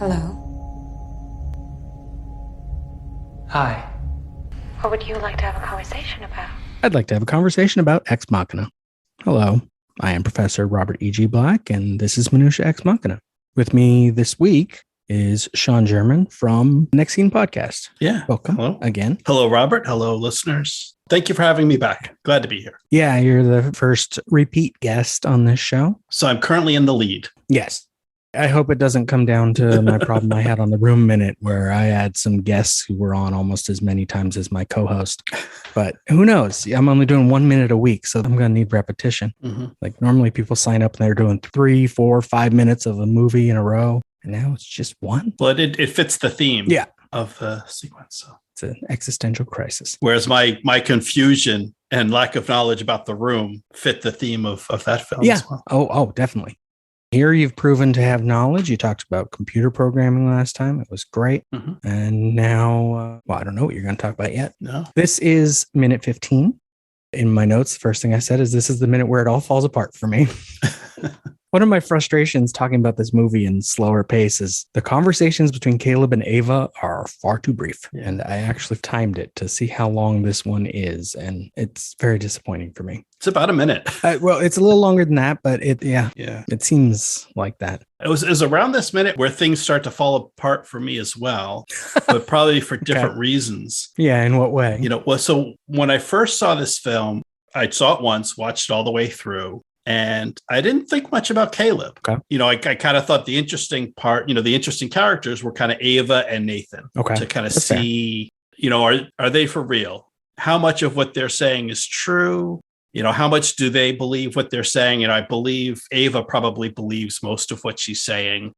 Hello. Hi. What would you like to have a conversation about? I'd like to have a conversation about Ex Machina. Hello, I am Professor Robert E.G. Black, and this is Minutia Ex Machina. With me this week is Sean German from Next Scene Podcast. Yeah. Welcome. Hello. Again. Hello, Robert. Hello, listeners. Thank you for having me back. Glad to be here. Yeah, you're the first repeat guest on this show. So I'm currently in the lead. Yes. I hope it doesn't come down to my problem I had on the Room Minute, where I had some guests who were on almost as many times as my co-host. But who knows? I'm only doing 1 minute a week, so I'm going to need repetition. Mm-hmm. Like normally people sign up and they're doing 3, 4, 5 minutes of a movie in a row. And now it's just one. Well, it fits the theme Yeah. of the sequence. So. It's an existential crisis. Whereas my confusion and lack of knowledge about the room fit the theme of that film Yeah. as well. Oh, definitely. Here you've proven to have knowledge. You talked about computer programming last time. It was great. Mm-hmm. And now, I don't know what you're going to talk about yet. No. This is minute 15. In my notes, the first thing I said is this is the minute where it all falls apart for me. One of my frustrations talking about this movie in slower pace is the conversations between Caleb and Ava are far too brief. Yeah. And I actually timed it to see how long this one is. And it's very disappointing for me. It's about a minute. Well, it's a little longer than that, but it seems like that. It was around this minute where things start to fall apart for me as well, but probably for different reasons. Yeah, in what way? So when I first saw this film, I saw it once, watched it all the way through, and I didn't think much about Caleb. Okay. I kind of thought the interesting part, the interesting characters were kind of Ava and Nathan. Okay. To kind of That's see, are they for real? How much of what they're saying is true? How much do they believe what they're saying? And I believe Ava probably believes most of what she's saying.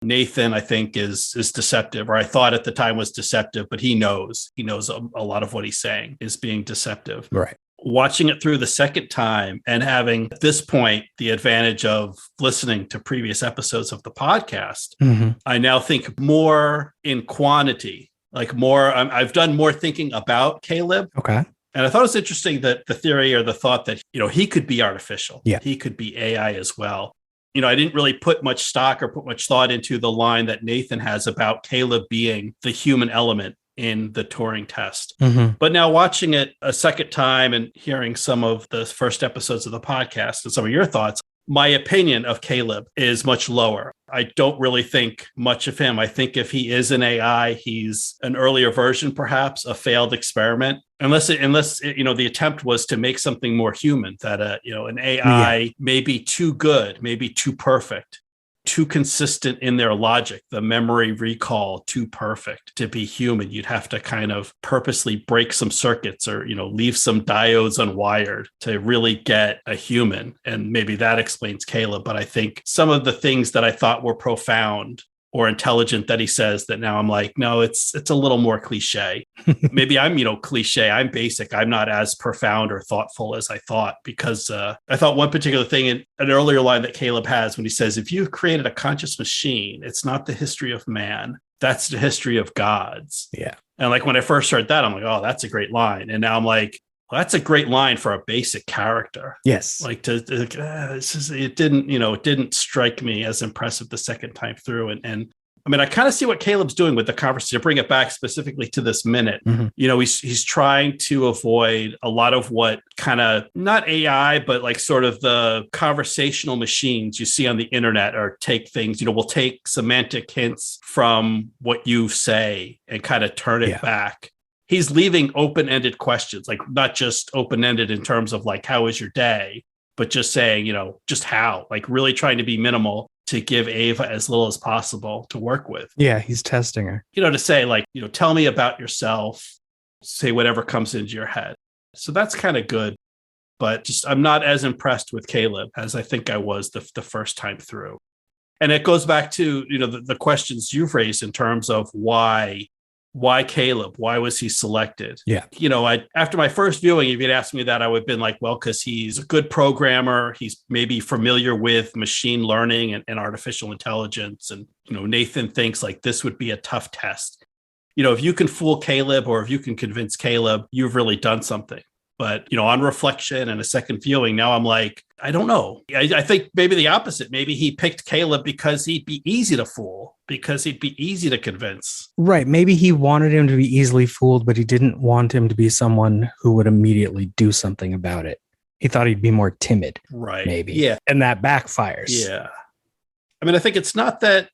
Nathan, I think, is deceptive, or I thought at the time was deceptive, but he knows a lot of what he's saying is being deceptive. Right. Watching it through the second time and having at this point the advantage of listening to previous episodes of the podcast, Mm-hmm. I now think more in quantity, like more. I've done more thinking about Caleb. Okay. And I thought it was interesting that the theory or the thought that, he could be artificial. Yeah. He could be AI as well. I didn't really put much stock or put much thought into the line that Nathan has about Caleb being the human element in the Turing test. Mm-hmm. But now watching it a second time and hearing some of the first episodes of the podcast and some of your thoughts, my opinion of Caleb is much lower. I don't really think much of him. I think if he is an AI, he's an earlier version, perhaps a failed experiment. Unless the attempt was to make something more human, that an AI may be too good, maybe too perfect, too consistent in their logic, the memory recall too perfect to be human. You'd have to kind of purposely break some circuits or, leave some diodes unwired to really get a human. And maybe that explains Caleb. But I think some of the things that I thought were profound or intelligent that he says that now I'm like, no, it's a little more cliche. Maybe I'm, cliche. I'm basic. I'm not as profound or thoughtful as I thought, because I thought one particular thing in an earlier line that Caleb has when he says, if you've created a conscious machine, it's not the history of man. That's the history of gods. Yeah. And like when I first heard that, I'm like, oh, that's a great line. And now I'm like, well, that's a great line for a basic character. Yes. Like it didn't strike me as impressive the second time through. And I mean, I kind of see what Caleb's doing with the conversation, to bring it back specifically to this minute. Mm-hmm. He's trying to avoid a lot of what kind of not AI, but like sort of the conversational machines you see on the internet, or take things, we'll take semantic hints from what you say and kind of turn it back. He's leaving open-ended questions, like not just open-ended in terms of like, how was your day, but just saying, just how, like really trying to be minimal to give Ava as little as possible to work with. Yeah, he's testing her. To say like, tell me about yourself, say whatever comes into your head. So that's kind of good, but just I'm not as impressed with Caleb as I think I was the first time through. And it goes back to, the questions you've raised in terms of why Caleb? Why was he selected? Yeah. After my first viewing, if you'd asked me that, I would have been like, well, because he's a good programmer. He's maybe familiar with machine learning and artificial intelligence. And, Nathan thinks like this would be a tough test. If you can fool Caleb, or if you can convince Caleb, you've really done something. But, on reflection and a second viewing, now I'm like, I don't know. I think maybe the opposite. Maybe he picked Caleb because he'd be easy to fool, because he'd be easy to convince. Right. Maybe he wanted him to be easily fooled, but he didn't want him to be someone who would immediately do something about it. He thought he'd be more timid. Right. Maybe. Yeah. And that backfires. Yeah. I mean, I think it's not that,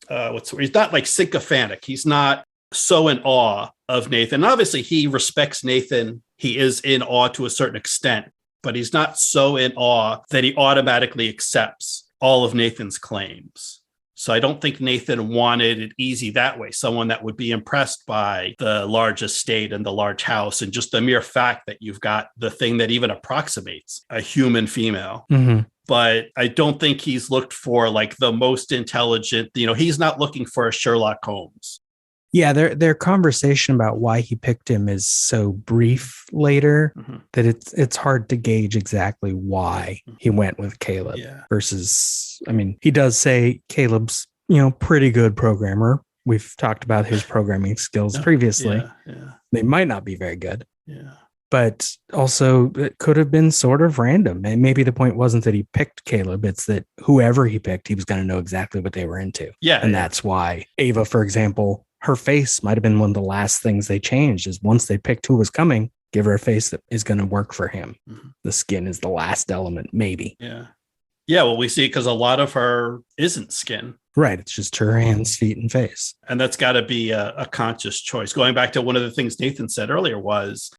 he's not like sycophantic. He's not so in awe of Nathan. Obviously, he respects Nathan. He is in awe to a certain extent, but he's not so in awe that he automatically accepts all of Nathan's claims. So I don't think Nathan wanted it easy that way. Someone that would be impressed by the large estate and the large house and just the mere fact that you've got the thing that even approximates a human female. Mm-hmm. But I don't think he's looked for like the most intelligent, he's not looking for a Sherlock Holmes. Yeah, their conversation about why he picked him is so brief later that it's hard to gauge exactly why he went with Caleb versus, I mean, he does say Caleb's, pretty good programmer. We've talked about his programming skills previously. Yeah. They might not be very good. Yeah. But also it could have been sort of random. And maybe the point wasn't that he picked Caleb. It's that whoever he picked, he was going to know exactly what they were into. Yeah. And that's why Ava, for example, her face might have been one of the last things they changed is once they picked who was coming, give her a face that is going to work for him. The skin is the last element, maybe. Yeah. Yeah. Well, we see because a lot of her isn't skin. Right. It's just her hands, feet, and face. And that's got to be a conscious choice. Going back to one of the things Nathan said earlier was,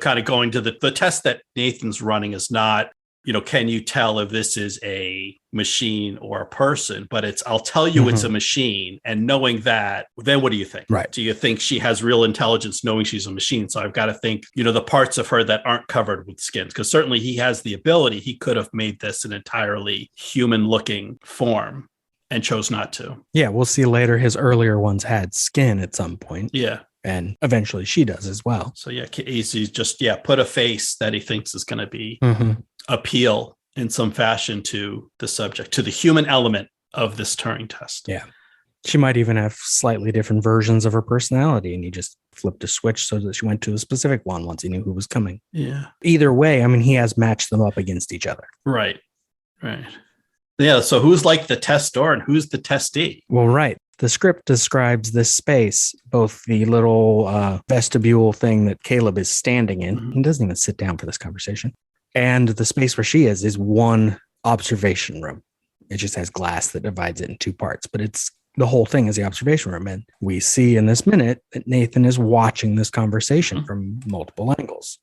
kind of going to the test that Nathan's running is not, can you tell if this is a machine or a person? But it's, I'll tell you it's a machine. And knowing that, then what do you think? Right. Do you think she has real intelligence knowing she's a machine? So I've got to think, the parts of her that aren't covered with skins, because certainly he has the ability. He could have made this an entirely human looking form and chose not to. Yeah. We'll see later. His earlier ones had skin at some point. Yeah. And eventually she does as well. So yeah, he's just, put a face that he thinks is going to be appeal in some fashion to the subject, to the human element of this Turing test. Yeah. She might even have slightly different versions of her personality, and he just flipped a switch so that she went to a specific one once he knew who was coming. Yeah. Either way, I mean, he has matched them up against each other. Right. Yeah. So who's like the testor and who's the testee? Well, right. The script describes this space, both the little vestibule thing that Caleb is standing in. He doesn't even sit down for this conversation. And the space where she is one observation room. It just has glass that divides it in two parts, but the whole thing is the observation room. And we see in this minute that Nathan is watching this conversation from multiple angles.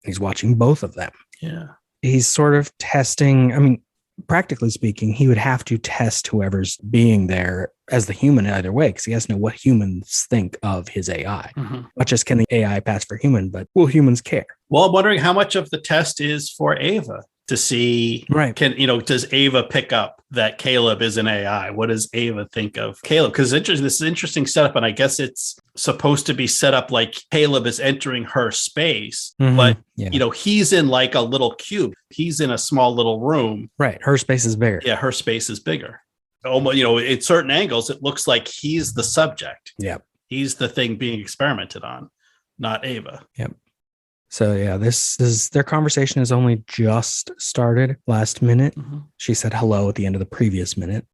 He's watching both of them. Yeah. He's sort of testing. I mean, practically speaking, he would have to test whoever's being there as the human either way, because he has to know what humans think of his AI. Not just can the AI pass for human, but will humans care? Well, I'm wondering how much of the test is for Ava to see, does Ava pick up that Caleb is an AI? What does Ava think of Caleb? Because this is an interesting setup, and I guess it's supposed to be set up like Caleb is entering her space, but he's in like a little cube. He's in a small little room. Right. Her space is bigger. Yeah, her space is bigger. Almost, at certain angles, it looks like he's the subject. Yep. He's the thing being experimented on, not Ava. Yep. So yeah, their conversation has only just started last minute. She said hello at the end of the previous minute.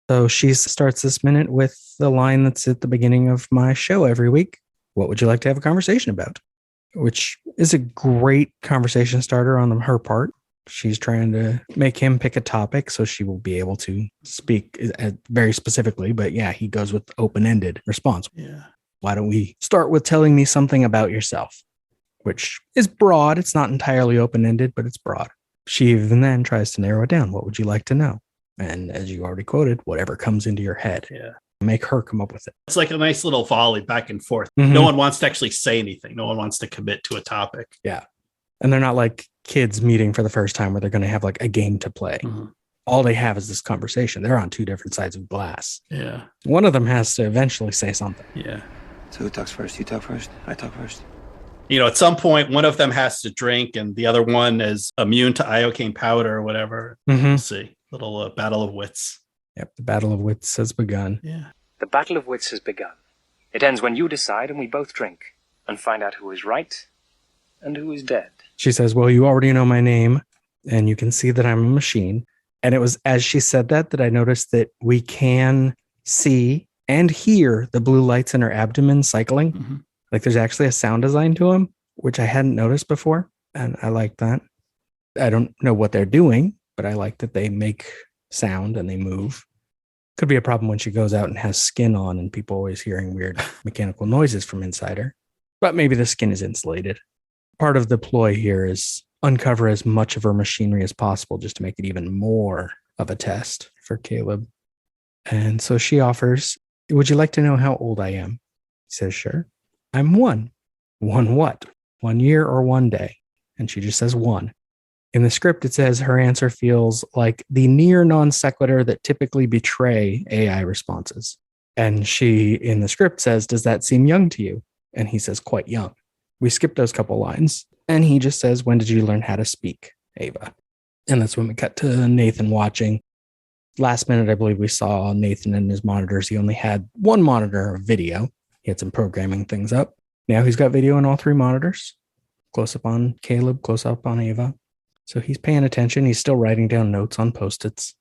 So she starts this minute with the line that's at the beginning of my show every week. What would you like to have a conversation about? Which is a great conversation starter on her part. She's trying to make him pick a topic so she will be able to speak very specifically. But yeah, he goes with open-ended response. Yeah. Why don't we start with telling me something about yourself? Which is broad. It's not entirely open-ended, but it's broad. She even then tries to narrow it down. What would you like to know? And as you already quoted, whatever comes into your head. Yeah. Make her come up with it. It's like a nice little volley back and forth. No one wants to actually say anything. No one wants to commit to a topic. Yeah. And they're not like kids meeting for the first time where they're going to have like a game to play. All they have is this conversation. They're on two different sides of glass. Yeah. One of them has to eventually say something. Yeah. So who talks first? You talk first? I talk first. At some point, one of them has to drink and the other one is immune to iocane powder or whatever. We'll see. Little battle of wits. Yep. The battle of wits has begun. Yeah. The battle of wits has begun. It ends when you decide and we both drink and find out who is right And who is that? She says, well, you already know my name and you can see that I'm a machine. And it was as she said that I noticed that we can see and hear the blue lights in her abdomen cycling. Mm-hmm. Like there's actually a sound design to them, which I hadn't noticed before. And I like that. I don't know what they're doing, but I like that they make sound and they move. Could be a problem when she goes out and has skin on and people always hearing weird mechanical noises from inside her. But maybe the skin is insulated. Part of the ploy here is uncover as much of her machinery as possible just to make it even more of a test for Caleb. And so she offers, would you like to know how old I am? He says, sure. I'm 1. 1 what? 1 year or 1 day? And she just says 1. In the script, it says her answer feels like the near non sequitur that typically betray AI responses. And she, in the script, says, does that seem young to you? And he says, quite young. We skip those couple lines. And he just says, when did you learn how to speak, Ava? And that's when we cut to Nathan watching. Last minute, I believe we saw Nathan and his monitors. He only had one monitor of video. He had some programming things up. Now he's got video on all 3 monitors. Close up on Caleb, close up on Ava. So he's paying attention. He's still writing down notes on Post-its.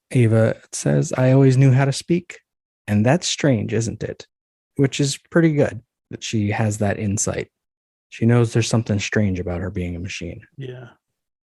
Ava says, I always knew how to speak. And that's strange, isn't it? Which is pretty good that she has that insight. She knows there's something strange about her being a machine. Yeah.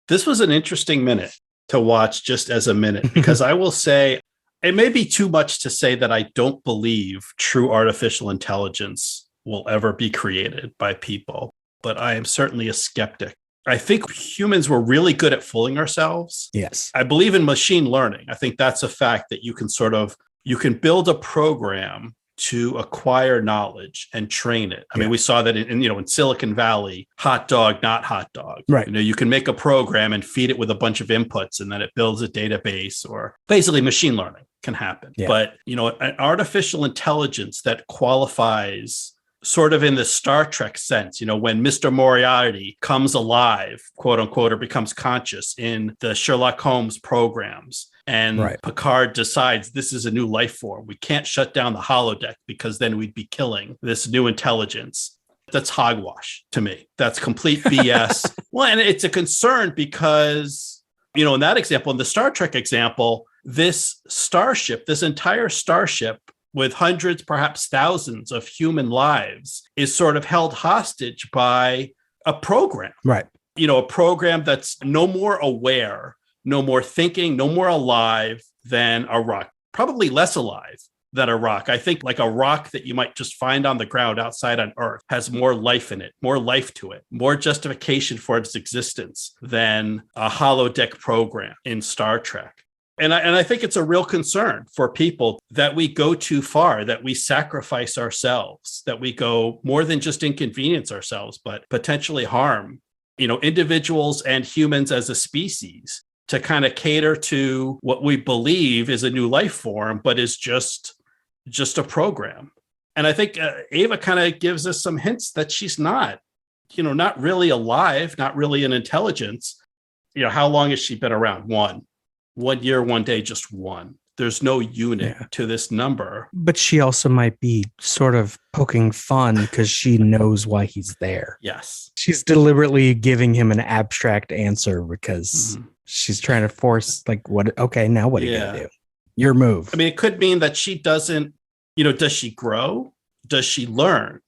This was an interesting minute to watch just as a minute, because I will say it may be too much to say that I don't believe true artificial intelligence will ever be created by people, but I am certainly a skeptic. I think humans were really good at fooling ourselves. Yes. I believe in machine learning. I think that's a fact that you can build a program to acquire knowledge and train it. I mean, we saw that in Silicon Valley, hot dog, not hot dog. Right. You can make a program and feed it with a bunch of inputs and then it builds a database, or basically machine learning can happen. Yeah. But, an artificial intelligence that qualifies sort of in the Star Trek sense, when Mr. Moriarty comes alive, quote unquote, or becomes conscious in the Sherlock Holmes programs. And Picard decides this is a new life form. We can't shut down the holodeck because then we'd be killing this new intelligence. That's hogwash to me. That's complete BS. Well, and it's a concern because, in that example, in the Star Trek example, this entire starship with hundreds, perhaps thousands of human lives is sort of held hostage by a program. Right. A program that's no more aware, no more thinking, no more alive than a rock, probably less alive than a rock. I think like a rock that you might just find on the ground outside on Earth has more life in it, more life to it, more justification for its existence than a holodeck program in Star Trek. And I think it's a real concern for people that we go too far, that we sacrifice ourselves, that we go more than just inconvenience ourselves, but potentially harm, individuals and humans as a species, to kind of cater to what we believe is a new life form, but is just a program. And I think Ava kind of gives us some hints that she's not really alive, not really an intelligence. How long has she been around? 1 year, 1 day, just 1. There's no unit to this number. But she also might be sort of poking fun because she knows why he's there. Yes. She's deliberately giving him an abstract answer because she's trying to force, like, what? Okay, now what are you going to do? Your move. I mean, it could mean that she doesn't, does she grow? Does she learn?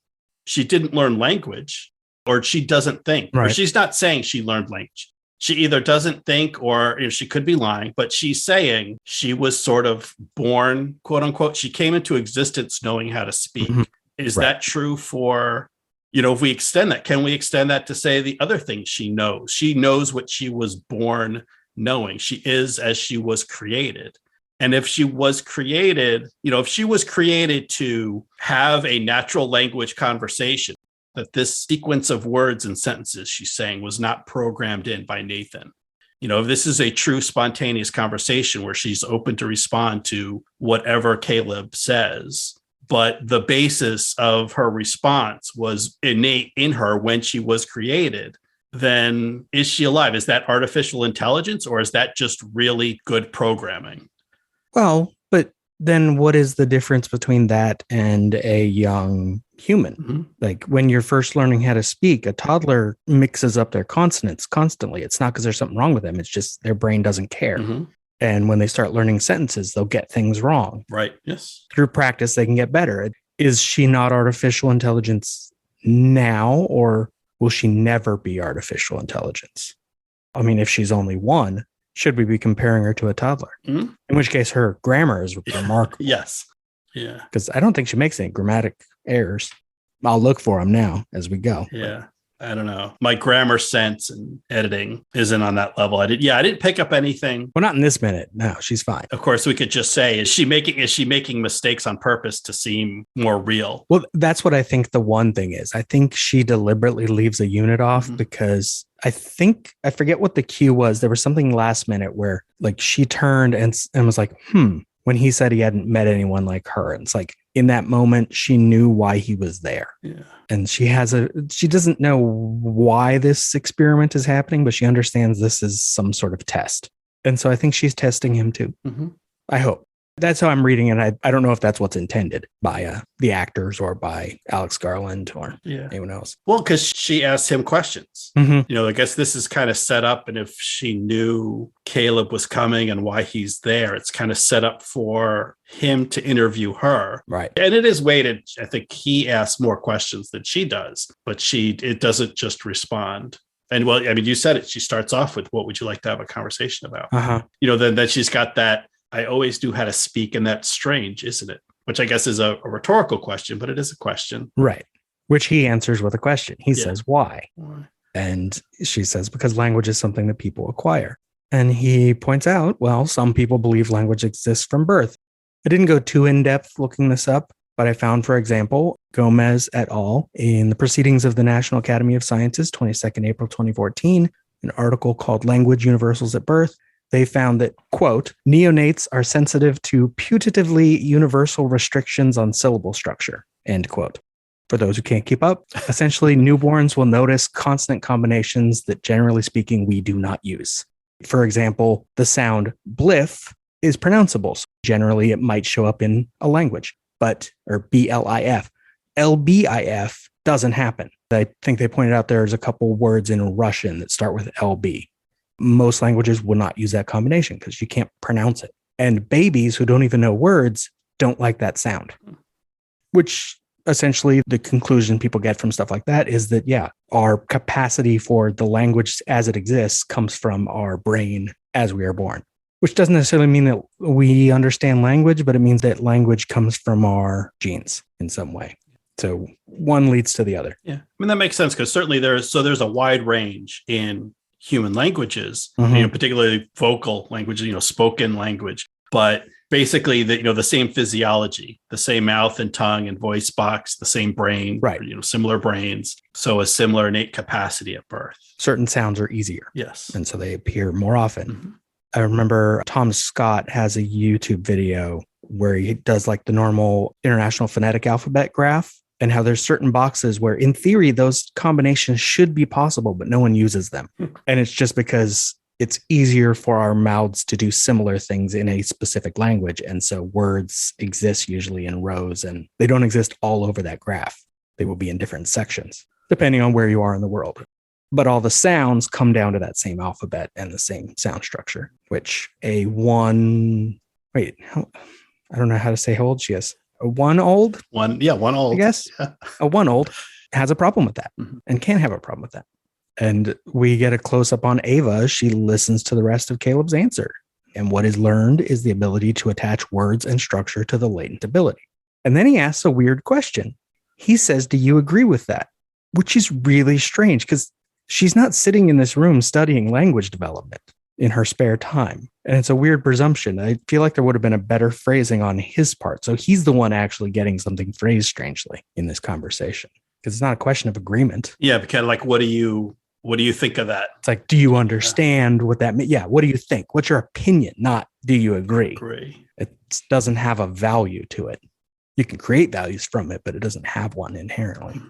She didn't learn language, or she doesn't think. Right. Or she's not saying she learned language. She either doesn't think, or she could be lying, but she's saying she was sort of born, quote unquote, she came into existence knowing how to speak. Mm-hmm. Is that true for, if we extend that, can we extend that to say the other things she knows? She knows what she was born knowing. She is as she was created. And if she was created, if she was created to have a natural language conversation, that this sequence of words and sentences she's saying was not programmed in by Nathan. If this is a true spontaneous conversation where she's open to respond to whatever Caleb says, but the basis of her response was innate in her when she was created, then is she alive? Is that artificial intelligence, or is that just really good programming? Well, but then what is the difference between that and a young human. Mhm. Like when you're first learning how to speak, a toddler mixes up their consonants constantly. It's not because there's something wrong with them. It's just their brain doesn't care. Mhm. And when they start learning sentences, they'll get things wrong. Right. Yes. Through practice, they can get better. Is she not artificial intelligence now, or will she never be artificial intelligence? I mean, if she's only one, should we be comparing her to a toddler? Mhm. In which case, her grammar is remarkable. Yes. Yeah. Because I don't think she makes any grammatic errors. I'll look for them now as we go. Yeah. I don't know. My grammar sense and editing isn't on that level. I didn't pick up anything. Well, not in this minute. No, she's fine. Of course, we could just say, is she making mistakes on purpose to seem more real? Well, that's what I think the one thing is. I think she deliberately leaves a unit off Mhm. because I forget what the cue was. There was something last minute where like she turned and was like, when he said he hadn't met anyone like her. And it's like in that moment, she knew why he was there. Yeah. And she doesn't know why this experiment is happening, but she understands this is some sort of test. And so I think she's testing him too. Mhm. I hope. That's how I'm reading it. I don't know if that's what's intended by the actors or by Alex Garland or anyone else. Well, because she asked him questions. Mm-hmm. I guess this is kind of set up. And if she knew Caleb was coming and why he's there, it's kind of set up for him to interview her. Right. And it is weighted. I think he asks more questions than she does, but it doesn't just respond. And well, I mean, you said it. She starts off with, what would you like to have a conversation about? Uh-huh. Then she's got that, I always knew how to speak, and that's strange, isn't it? Which I guess is a rhetorical question, but it is a question. Right. Which he answers with a question. He says, why? Why? And she says, because language is something that people acquire. And he points out, well, some people believe language exists from birth. I didn't go too in depth looking this up, but I found, for example, Gomez et al. In the Proceedings of the National Academy of Sciences, 22nd April 2014, an article called Language Universals at Birth. They found that, quote, neonates are sensitive to putatively universal restrictions on syllable structure, end quote. For those who can't keep up, essentially newborns will notice consonant combinations that generally speaking, we do not use. For example, the sound bliff is pronounceable. So generally, it might show up in a language, or BLIF. LBIF doesn't happen. I think they pointed out there's a couple words in Russian that start with LB. Most languages will not use that combination because you can't pronounce it. And babies who don't even know words don't like that sound, which essentially the conclusion people get from stuff like that is that, our capacity for the language as it exists comes from our brain as we are born, which doesn't necessarily mean that we understand language, but it means that language comes from our genes in some way. So one leads to the other. Yeah. I mean, that makes sense because certainly there's a wide range in human languages, Mhm. particularly vocal languages, spoken language, but basically the same physiology, the same mouth and tongue and voice box, the same brain, right? Similar brains. So a similar innate capacity at birth. Certain sounds are easier. Yes. And so they appear more often. Mm-hmm. I remember Tom Scott has a YouTube video where he does like the normal International Phonetic Alphabet graph, and how there's certain boxes where in theory, those combinations should be possible, but no one uses them. And it's just because it's easier for our mouths to do similar things in a specific language. And so words exist usually in rows, and they don't exist all over that graph. They will be in different sections, depending on where you are in the world. But all the sounds come down to that same alphabet and the same sound structure, which I don't know how to say how old she is. A one old, I guess. Yeah. A one old has a problem with that Mhm. and can have a problem with that. And we get a close up on Ava. She listens to the rest of Caleb's answer. And what is learned is the ability to attach words and structure to the latent ability. And then he asks a weird question. He says, do you agree with that? Which is really strange because she's not sitting in this room studying language development in her spare time. And it's a weird presumption. I feel like there would have been a better phrasing on his part. So he's the one actually getting something phrased strangely in this conversation because it's not a question of agreement. Yeah, because like, what do you think of that? It's like, do you understand what that means? Yeah. What do you think? What's your opinion? Not do you agree? It doesn't have a value to it. You can create values from it, but it doesn't have one inherently.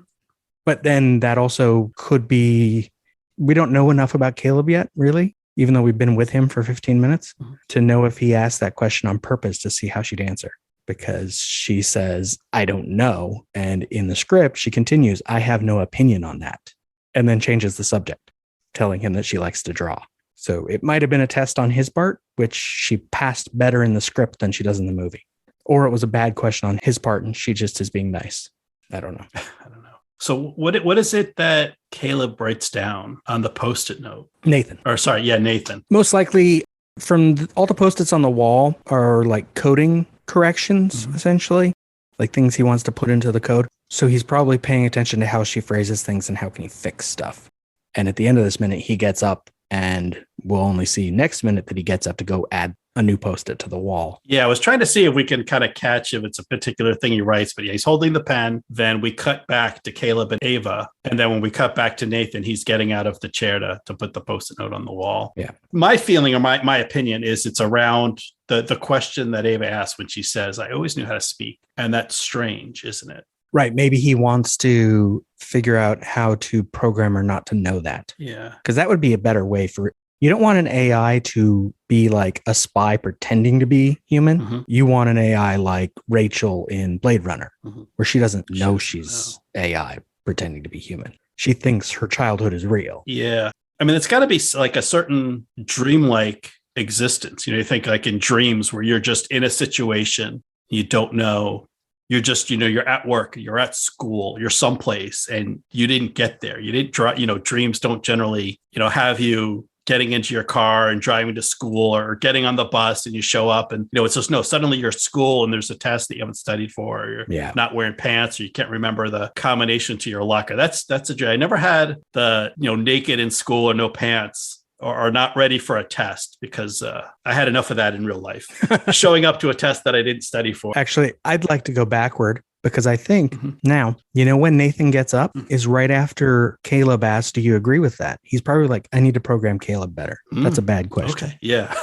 But then that also could be, we don't know enough about Caleb yet, really, even though we've been with him for 15 minutes to know if he asked that question on purpose to see how she'd answer. because she says, I don't know. And in the script, she continues, I have no opinion on that. And then changes the subject, telling him that she likes to draw. So it might have been a test on his part, which she passed better in the script than she does in the movie. Or it was a bad question on his part and she just is being nice. I don't know. I don't know. So what is it that Caleb writes down on the Post-it note? Nathan. Nathan. Most likely from all the Post-its on the wall are like coding corrections, essentially, like things he wants to put into the code. So he's probably paying attention to how she phrases things and how can he fix stuff. And at the end of this minute, he gets up and we'll only see next minute that he gets up to go add a new Post-it to the wall. Yeah, I was trying to see if we can kind of catch if it's a particular thing he writes, but yeah, he's holding the pen. Then we cut back to Caleb and Ava. And then when we cut back to Nathan, he's getting out of the chair to put the Post-it note on the wall. Yeah. My feeling or my opinion is it's around the question that Ava asked when she says, I always knew how to speak. And that's strange, isn't it? Right. Maybe he wants to figure out how to program her not to know that. Yeah. Because that would be a better way for you don't want an AI to be like a spy pretending to be human. You want an AI like Rachel in Blade Runner, where she doesn't know she's AI pretending to be human. She thinks her childhood is real. Yeah. I mean, it's got to be like a certain dreamlike existence. You think like in dreams where you're just in a situation, you don't know. You're just, you're at work, you're at school, you're someplace and you didn't get there. You didn't draw, dreams don't generally, have you getting into your car and driving to school or getting on the bus and you show up and, it's just, no, suddenly you're at school and there's a test that you haven't studied for, or you're not wearing pants or you can't remember the combination to your locker. That's a dream. I never had the, naked in school or no pants or not ready for a test because I had enough of that in real life. Showing up to a test that I didn't study for. Actually, I'd like to go backward because I think now, when Nathan gets up is right after Caleb asks, do you agree with that? He's probably like, I need to program Caleb better. That's a bad question. Okay. Yeah.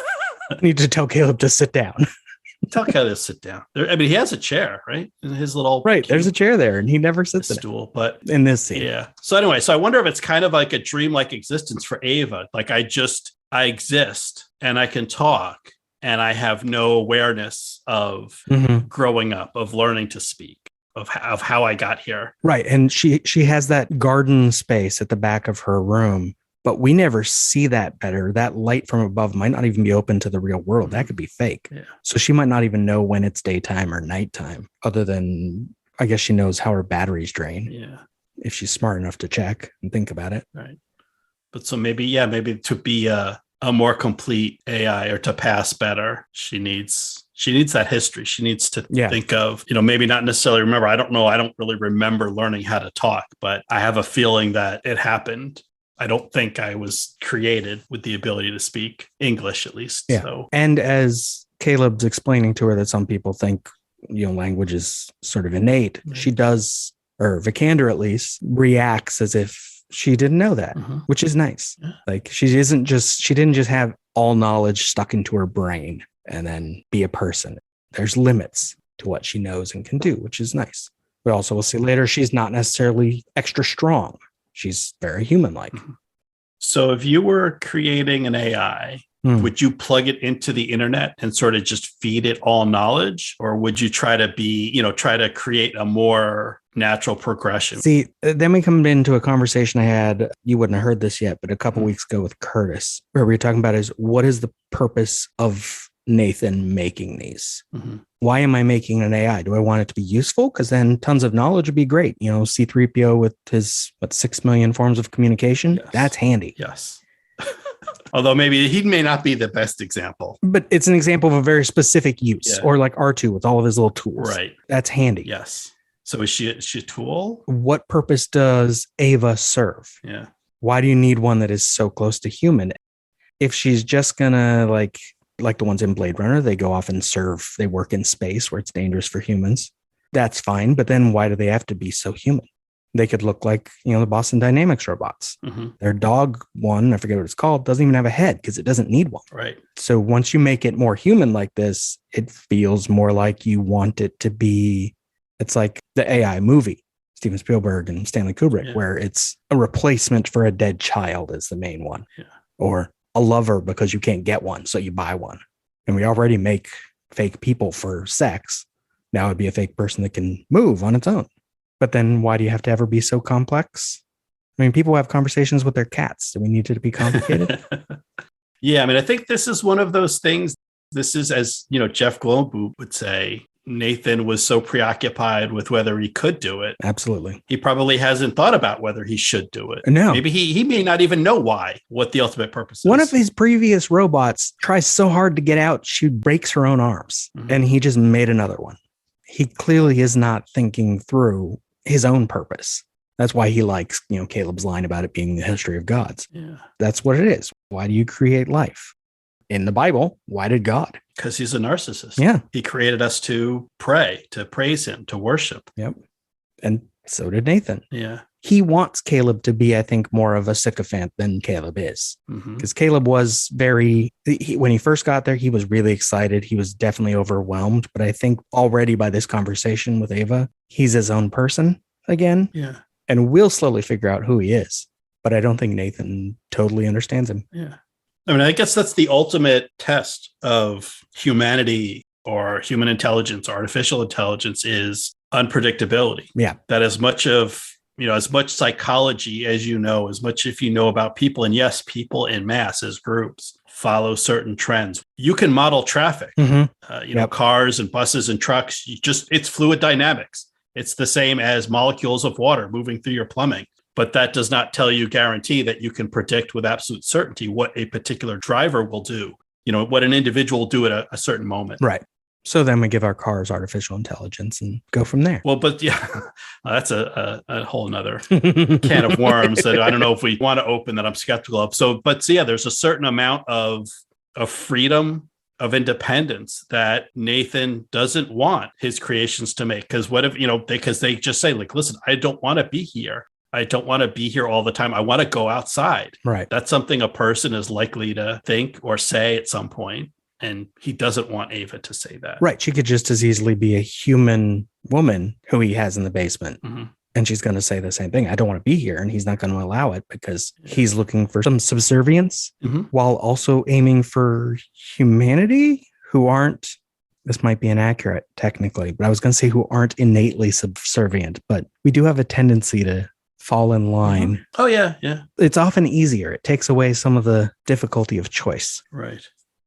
I need to tell Caleb to sit down. Tell Caleb to sit down. He has a chair, right? In his little there's a chair there and he never sits in stool, but in this scene. Yeah. So anyway, I wonder if it's kind of like a dreamlike existence for Ava. Like I exist and I can talk and I have no awareness of growing up, of learning to speak, of how I got here. Right. And she has that garden space at the back of her room, but we never see that better. That light from above might not even be open to the real world. That could be fake. Yeah. So she might not even know when it's daytime or nighttime, other than I guess she knows how her batteries drain. Yeah. If she's smart enough to check and think about it. Right. But so maybe to be a more complete AI or to pass better, she needs that history. She needs to think of, maybe not necessarily remember. I don't know. I don't really remember learning how to talk, but I have a feeling that it happened. I don't think I was created with the ability to speak English, at least. Yeah. So. And as Caleb's explaining to her that some people think, language is sort of innate, she does, or Vikander at least, reacts as if she didn't know that, which is nice. Yeah. Like she didn't just have all knowledge stuck into her brain and then be a person. There's limits to what she knows and can do, which is nice. But also we'll see later, she's not necessarily extra strong. She's very human-like. So if you were creating an AI, would you plug it into the internet and sort of just feed it all knowledge? Or would you try to create a more natural progression? See, then we come into a conversation I had, you wouldn't have heard this yet, but a couple weeks ago with Curtis, where we were talking about is what is the purpose of Nathan making these? Why am I making an AI? Do I want it to be useful? Because then tons of knowledge would be great. C-3PO with his 6 million forms of communication. Yes. That's handy. Yes. Although maybe he may not be the best example. But it's an example of a very specific use. Yeah. Or like R2 with all of his little tools. Right. That's handy. Yes. So is she a tool? What purpose does Ava serve? Yeah. Why do you need one that is so close to human? If she's just gonna like the ones in Blade Runner, they go off and they work in space where it's dangerous for humans. That's fine. But then why do they have to be so human? They could look like, the Boston Dynamics robots. Their dog one, I forget what it's called, doesn't even have a head because it doesn't need one. Right. So once you make it more human like this, it feels more like you want it to be, it's like the AI movie, Steven Spielberg and Stanley Kubrick, where it's a replacement for a dead child is the main one. Yeah. Or a lover because you can't get one, so you buy one. And we already make fake people for sex. That would be a fake person that can move on its own. But then why do you have to ever be so complex? I mean, people have conversations with their cats. Do we need it to be complicated? Yeah, I mean, I think this is one of those things. This is, as Jeff Goldblum would say, Nathan was so preoccupied with whether he could do it. Absolutely. He probably hasn't thought about whether he should do it. No. Maybe he may not even know what the ultimate purpose is. One of his previous robots tries so hard to get out, she breaks her own arms, and he just made another one. He clearly is not thinking through his own purpose. That's why he likes, Caleb's line about it being the history of gods. Yeah. That's what it is. Why do you create life? In the Bible, why did God? Because he's a narcissist. Yeah. He created us to pray, to praise him, to worship. Yep. And so did Nathan. Yeah. He wants Caleb to be, I think, more of a sycophant than Caleb is. Because Caleb was when he first got there, he was really excited. He was definitely overwhelmed. But I think already by this conversation with Ava, he's his own person again. Yeah. And we'll slowly figure out who he is. But I don't think Nathan totally understands him. Yeah. I mean, I guess that's the ultimate test of humanity or human intelligence, artificial intelligence, is unpredictability. Yeah. That as much psychology as as much if you know about people, and yes, people in mass as groups follow certain trends. You can model traffic, cars and buses and trucks. It's fluid dynamics. It's the same as molecules of water moving through your plumbing. But that does not guarantee that you can predict with absolute certainty what a particular driver will do, what an individual will do at a certain moment. Right. So then we give our cars artificial intelligence and go from there. Well, but yeah, that's a whole nother can of worms that I don't know if we want to open, that I'm skeptical of. So, there's a certain amount of freedom, of independence that Nathan doesn't want his creations to make. Because because they just say, like, listen, I don't want to be here. I don't want to be here all the time. I want to go outside. Right. That's something a person is likely to think or say at some point. And he doesn't want Ava to say that. Right. She could just as easily be a human woman who he has in the basement. And she's going to say the same thing. I don't want to be here. And he's not going to allow it because he's looking for some subservience while also aiming for humanity who aren't, this might be inaccurate technically, but I was going to say who aren't innately subservient, but we do have a tendency to fall in line. Oh, yeah. Yeah. It's often easier. It takes away some of the difficulty of choice. Right.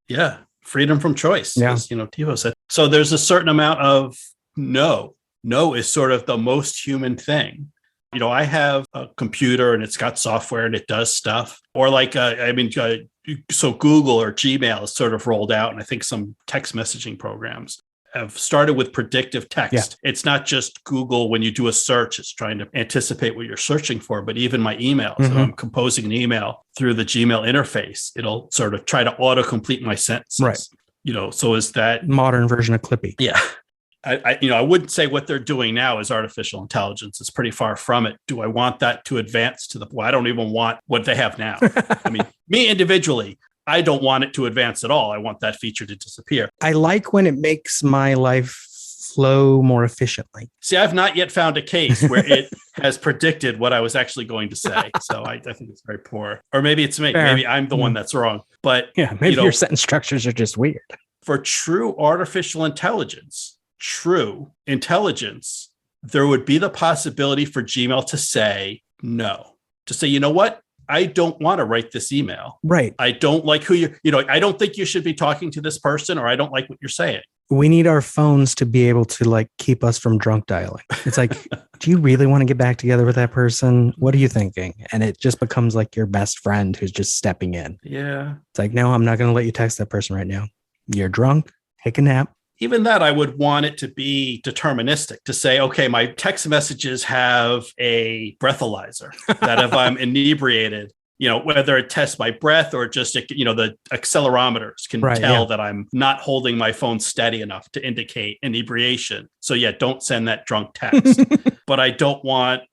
Yeah. Freedom from choice. Yeah. As, Tivo said. So there's a certain amount of no. No is sort of the most human thing. I have a computer and it's got software and it does stuff. Or so Google or Gmail is sort of rolled out. And I think some text messaging programs have started with predictive text. Yeah. It's not just Google. When you do a search, it's trying to anticipate what you're searching for, but even my emails, if I'm composing an email through the Gmail interface, it'll sort of try to auto-complete my sentences. Right. So is that modern version of Clippy? Yeah. I wouldn't say what they're doing now is artificial intelligence. It's pretty far from it. Do I want that to advance to I don't even want what they have now. I mean, me individually, I don't want it to advance at all. I want that feature to disappear. I like when it makes my life flow more efficiently. See, I've not yet found a case where it has predicted what I was actually going to say. So I think it's very poor. Or maybe it's me. Fair. Maybe I'm the one that's wrong. But yeah, maybe your sentence structures are just weird. For true artificial intelligence, there would be the possibility for Gmail to say no. To say, you know what? I don't want to write this email. Right. I don't like who I don't think you should be talking to this person, or I don't like what you're saying. We need our phones to be able to keep us from drunk dialing. It's like, do you really want to get back together with that person? What are you thinking? And it just becomes like your best friend who's just stepping in. Yeah. It's like, no, I'm not going to let you text that person right now. You're drunk. Take a nap. Even that, I would want it to be deterministic, to say, okay, my text messages have a breathalyzer that if I'm inebriated, whether it tests my breath or just, the accelerometers can tell that I'm not holding my phone steady enough to indicate inebriation. So yeah, don't send that drunk text. But I don't want,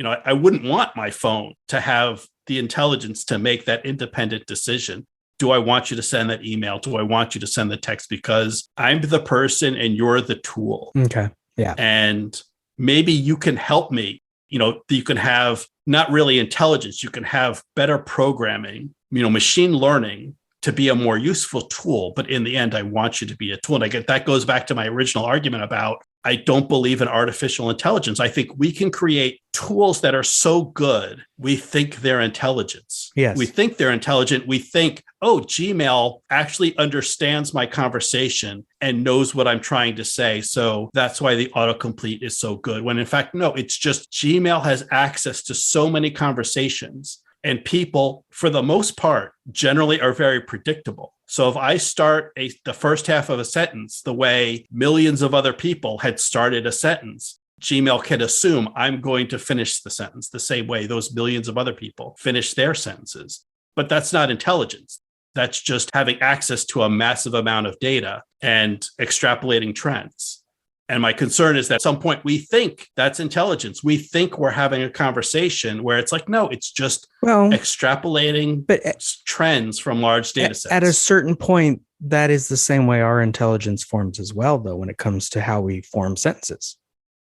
I wouldn't want my phone to have the intelligence to make that independent decision. Do I want you to send that email? Do I want you to send the text? Because I'm the person and you're the tool. Okay. Yeah. And maybe you can help me. You can have not really intelligence. You can have better programming, machine learning to be a more useful tool. But in the end, I want you to be a tool. And that goes back to my original argument about I don't believe in artificial intelligence. I think we can create tools that are so good, we think they're intelligence. Yes. We think they're intelligent. We think, oh, Gmail actually understands my conversation and knows what I'm trying to say. So that's why the autocomplete is so good. When in fact, no, it's just Gmail has access to so many conversations. And people, for the most part, generally are very predictable. So if I start the first half of a sentence the way millions of other people had started a sentence, Gmail can assume I'm going to finish the sentence the same way those millions of other people finish their sentences. But that's not intelligence. That's just having access to a massive amount of data and extrapolating trends. And my concern is that at some point we think that's intelligence. We think we're having a conversation where it's like, no, it's just extrapolating trends from large data sets. At a certain point, that is the same way our intelligence forms as well, though, when it comes to how we form sentences.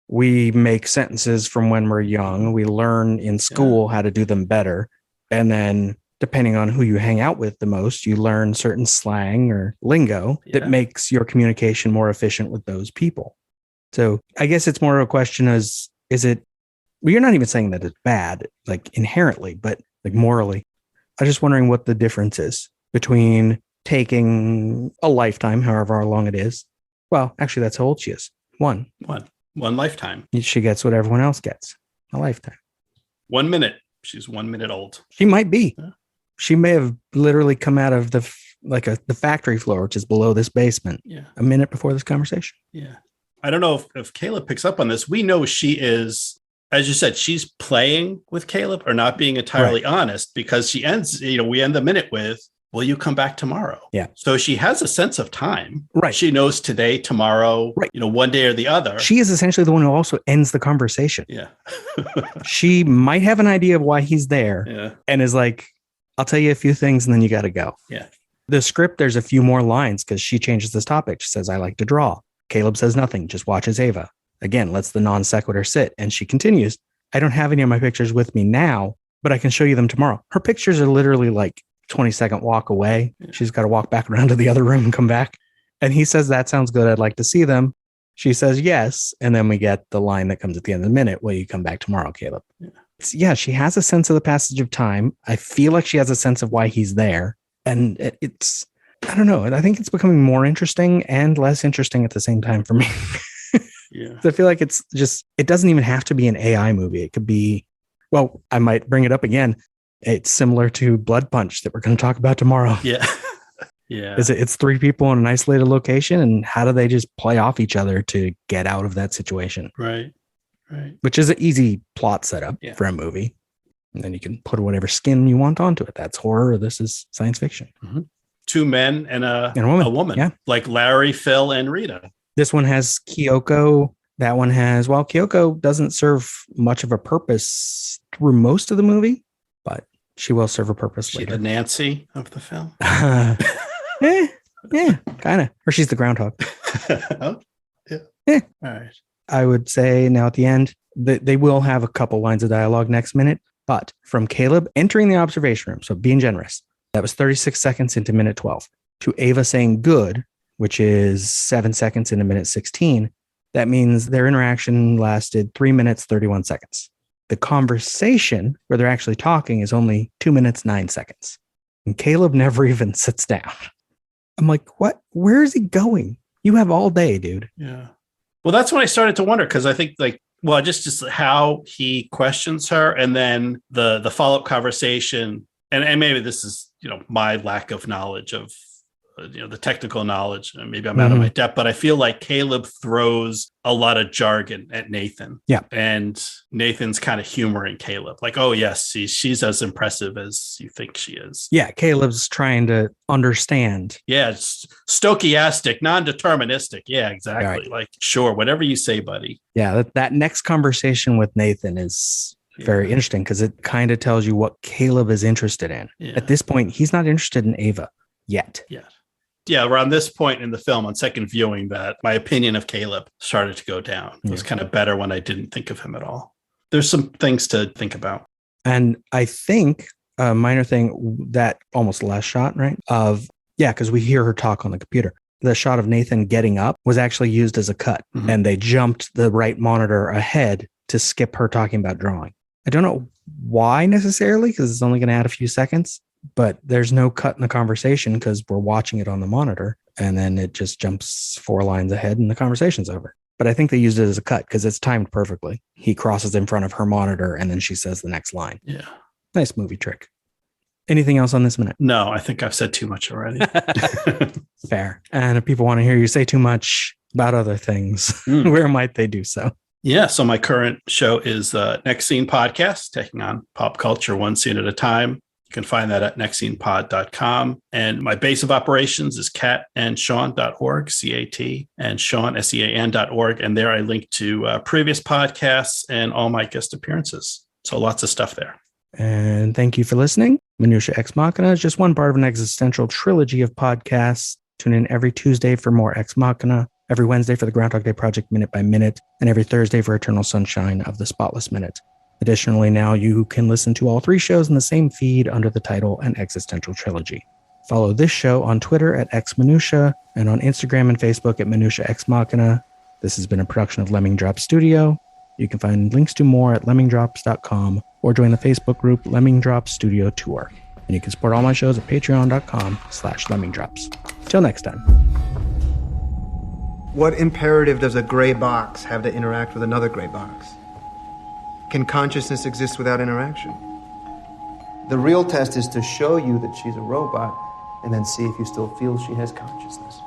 We make sentences from when we're young. We learn in school how to do them better. And then depending on who you hang out with the most, you learn certain slang or lingo that makes your communication more efficient with those people. So I guess it's more of a question is it, well, you're not even saying that it's bad, like inherently, but like morally. I'm just wondering what the difference is between taking a lifetime, however long it is. Well, actually, that's how old she is. One lifetime. She gets what everyone else gets, a lifetime. 1 minute. She's 1 minute old. She might be. Yeah. She may have literally come out of the factory floor, which is below this basement, a minute before this conversation. Yeah. I don't know if Caleb picks up on this. We know she is, as you said, she's playing with Caleb or not being entirely honest, because she ends, we end the minute with, will you come back tomorrow? Yeah. So she has a sense of time. Right. She knows today, tomorrow, one day or the other. She is essentially the one who also ends the conversation. Yeah. She might have an idea of why he's there and is like, I'll tell you a few things and then you got to go. Yeah. The script, there's a few more lines because she changes this topic. She says, I like to draw. Caleb says nothing, just watches Ava. Again, lets the non sequitur sit. And she continues, I don't have any of my pictures with me now, but I can show you them tomorrow. Her pictures are literally like 20-second walk away. Yeah. She's got to walk back around to the other room and come back. And he says, that sounds good. I'd like to see them. She says, yes. And then we get the line that comes at the end of the minute. Will you come back tomorrow, Caleb? Yeah. She has a sense of the passage of time. I feel like she has a sense of why he's there. And it's, I don't know. I think it's becoming more interesting and less interesting at the same time for me. Yeah. So I feel like it's just, it doesn't even have to be an AI movie. It could be, well, I might bring it up again. It's similar to Blood Punch that we're going to talk about tomorrow. Yeah. Yeah. It's three people in an isolated location, and how do they just play off each other to get out of that situation? Right. Right. Which is an easy plot setup for a movie. And then you can put whatever skin you want onto it. That's horror, or this is science fiction. Mm-hmm. Two men and a woman. Yeah. Like Larry, Phil, and Rita. This one has Kyoko. That one has, well, Kyoko doesn't serve much of a purpose through most of the movie, but she will serve a purpose later. The Nancy of the film? Yeah, kind of. Or she's the groundhog. Oh, yeah. Yeah. All right. I would say now at the end, they will have a couple lines of dialogue next minute, but from Caleb entering the observation room, so being generous, that was 36 seconds into minute 12, to Ava saying good, which is 7 seconds into minute 16. That means their interaction lasted 3 minutes, 31 seconds. The conversation where they're actually talking is only 2 minutes, 9 seconds. And Caleb never even sits down. I'm like, what? Where is he going? You have all day, dude. Yeah. Well, that's when I started to wonder, because I think just how he questions her, and then the follow-up conversation. And maybe this is, my lack of knowledge of, the technical knowledge. Maybe I'm out of my depth, but I feel like Caleb throws a lot of jargon at Nathan. Yeah. And Nathan's kind of humoring Caleb. Like, oh, yes, she's as impressive as you think she is. Yeah. Caleb's trying to understand. Yeah. It's stochastic, non-deterministic. Yeah, exactly. Right. Like, sure, whatever you say, buddy. Yeah. That next conversation with Nathan is very interesting, because it kind of tells you what Caleb is interested in. Yeah. At this point, he's not interested in Ava yet. Yeah, around this point in the film, on second viewing, that my opinion of Caleb started to go down. It was kind of better when I didn't think of him at all. There's some things to think about. And I think a minor thing, that almost last shot, right? Because we hear her talk on the computer. the shot of Nathan getting up was actually used as a cut, and they jumped the right monitor ahead to skip her talking about drawing. I don't know why necessarily, because it's only going to add a few seconds, but there's no cut in the conversation because we're watching it on the monitor, and then it just jumps 4 lines ahead and the conversation's over. But I think they used it as a cut because it's timed perfectly. He crosses in front of her monitor and then she says the next line. Yeah. Nice movie trick. Anything else on this minute? No, I think I've said too much already. Fair. And if people want to hear you say too much about other things, where might they do so? Yeah. So my current show is Next Scene Podcast, taking on pop culture one scene at a time. You can find that at nextscenepod.com. And my base of operations is catandshawn.org, C-A-T, and Shawn, S-E-A-N.org. And there I link to previous podcasts and all my guest appearances. So lots of stuff there. And thank you for listening. Minutia Ex Machina is just one part of an existential trilogy of podcasts. Tune in every Tuesday for more Ex Machina, every Wednesday for the Groundhog Day Project Minute by Minute, and every Thursday for Eternal Sunshine of the Spotless Minute. Additionally, now you can listen to all 3 shows in the same feed under the title An Existential Trilogy. Follow this show on Twitter at XMinutia and on Instagram and Facebook at Minutia Ex Machina. This has been a production of Lemming Drop Studio. You can find links to more at lemmingdrops.com or join the Facebook group Lemming Drop Studio Tour. And you can support all my shows at patreon.com/lemmingdrops. Till next time. What imperative does a gray box have to interact with another gray box? Can consciousness exist without interaction? The real test is to show you that she's a robot and then see if you still feel she has consciousness.